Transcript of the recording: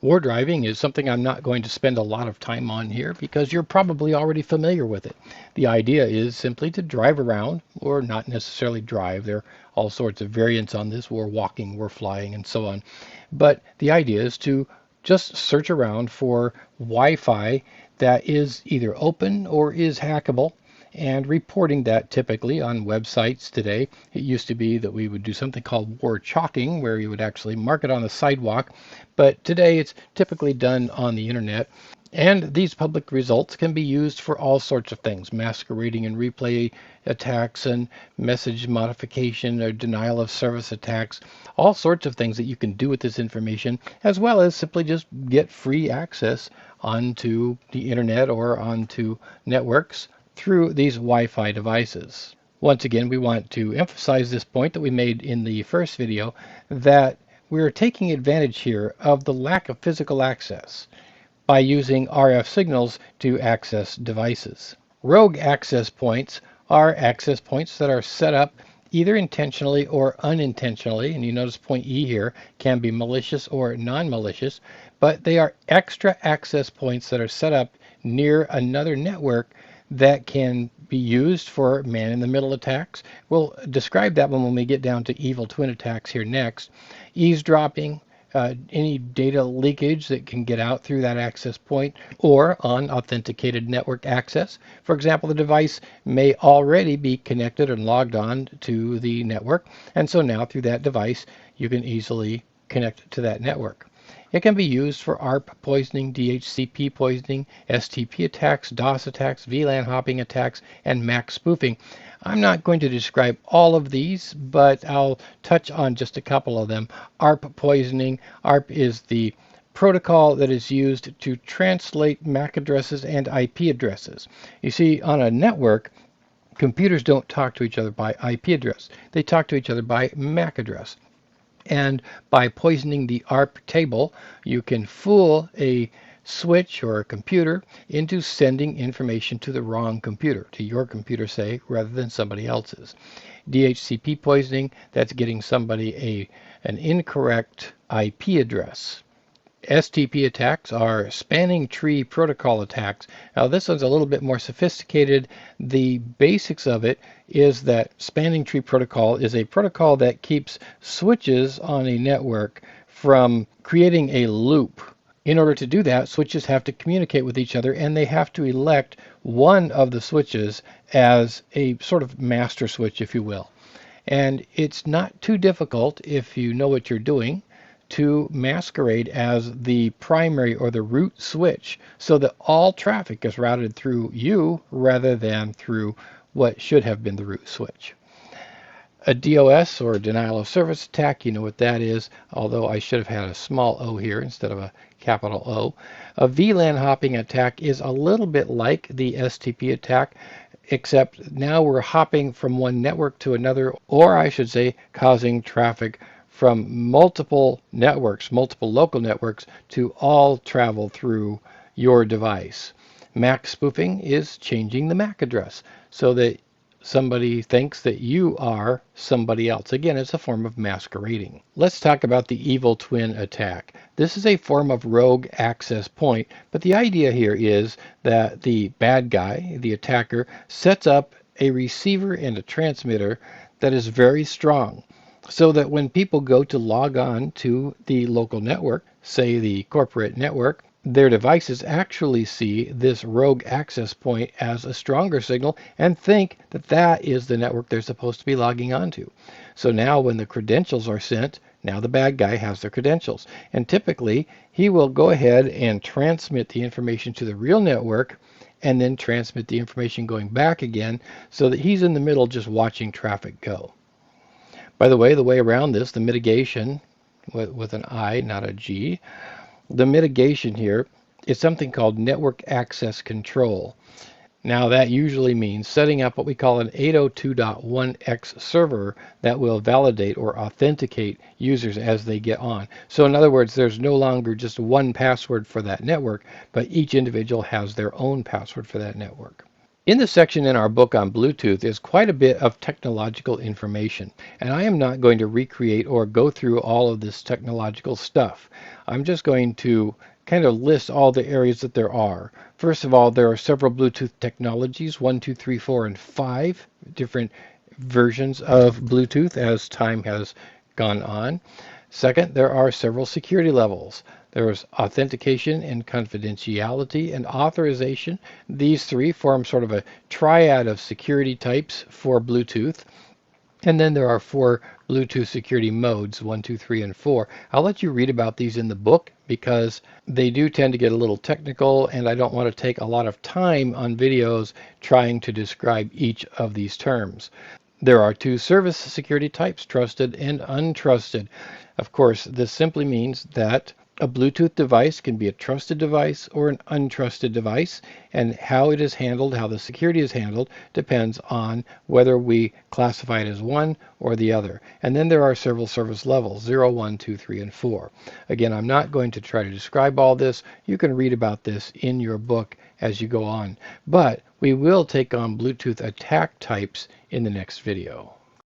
War driving is something I'm not going to spend a lot of time on here because you're probably already familiar with it. The idea is simply to drive around, or not necessarily drive. There are all sorts of variants on this. We're walking, we're flying, and so on. But the idea is to just search around for Wi-Fi that is either open or is hackable, and reporting that typically on websites today. It used to be that we would do something called war chalking, where you would actually mark it on the sidewalk, but today it's typically done on the internet. And these public results can be used for all sorts of things, masquerading and replay attacks and message modification or denial of service attacks, all sorts of things that you can do with this information, as well as simply just get free access onto the internet or onto networks through these Wi-Fi devices. Once again, we want to emphasize this point that we made in the first video, that we're taking advantage here of the lack of physical access by using RF signals to access devices. Rogue access points are access points that are set up either intentionally or unintentionally, and you notice point E here can be malicious or non-malicious, but they are extra access points that are set up near another network that can be used for man-in-the-middle attacks. We'll describe that when we get down to evil twin attacks here next. Eavesdropping, any data leakage that can get out through that access point, or on authenticated network access. For example, the device may already be connected and logged on to the network, and so now through that device you can easily connect to that network. It can be used for ARP poisoning, DHCP poisoning, STP attacks, DOS attacks, VLAN hopping attacks, and MAC spoofing. I'm not going to describe all of these, but I'll touch on just a couple of them. ARP poisoning. ARP is the protocol that is used to translate MAC addresses and IP addresses. You see, on a network, computers don't talk to each other by IP address. They talk to each other by MAC address. And by poisoning the ARP table, you can fool a switch or a computer into sending information to the wrong computer, to your computer, say, rather than somebody else's. DHCP poisoning, that's getting somebody an incorrect IP address. STP attacks are spanning tree protocol attacks. Now this one's a little bit more sophisticated. The basics of it is that spanning tree protocol is a protocol that keeps switches on a network from creating a loop. In order to do that, switches have to communicate with each other, and they have to elect one of the switches as a sort of master switch, if you will. And it's not too difficult, if you know what you're doing, to masquerade as the primary or the root switch, so that all traffic is routed through you rather than through what should have been the root switch. A DOS, or denial of service attack, you know what that is, although I should have had a small o here instead of a capital O. A VLAN hopping attack is a little bit like the STP attack, except now we're hopping from one network to another, or I should say causing traffic from multiple networks, multiple local networks, to all travel through your device. MAC spoofing is changing the MAC address so that somebody thinks that you are somebody else. Again, it's a form of masquerading. Let's talk about the evil twin attack. This is a form of rogue access point, but the idea here is that the bad guy, the attacker, sets up a receiver and a transmitter that is very strong, so that when people go to log on to the local network, say the corporate network, their devices actually see this rogue access point as a stronger signal and think that that is the network they're supposed to be logging onto. So now when the credentials are sent, now the bad guy has their credentials. And typically, he will go ahead and transmit the information to the real network and then transmit the information going back again, so that he's in the middle just watching traffic go. By the way around this, the mitigation, with an I, not a G, the mitigation here is something called network access control. Now that usually means setting up what we call an 802.1x server that will validate or authenticate users as they get on. So in other words, there's no longer just one password for that network, but each individual has their own password for that network. In the section in our book on Bluetooth is quite a bit of technological information, and I am not going to recreate or go through all of this technological stuff. I'm just going to kind of list all the areas that there are. First of all, there are several Bluetooth technologies, 1, 2, 3, 4, and 5 different versions of Bluetooth as time has gone on. Second, there are several security levels. There is authentication and confidentiality and authorization. These three form sort of a triad of security types for Bluetooth. And then there are 4 Bluetooth security modes, 1, 2, 3, and 4. I'll let you read about these in the book because they do tend to get a little technical, and I don't want to take a lot of time on videos trying to describe each of these terms. There are 2 service security types, trusted and untrusted. Of course, this simply means that a Bluetooth device can be a trusted device or an untrusted device, and how it is handled, how the security is handled, depends on whether we classify it as one or the other. And then there are several service levels, 0, 1, 2, 3, and 4. Again, I'm not going to try to describe all this. You can read about this in your book as you go on. But we will take on Bluetooth attack types in the next video.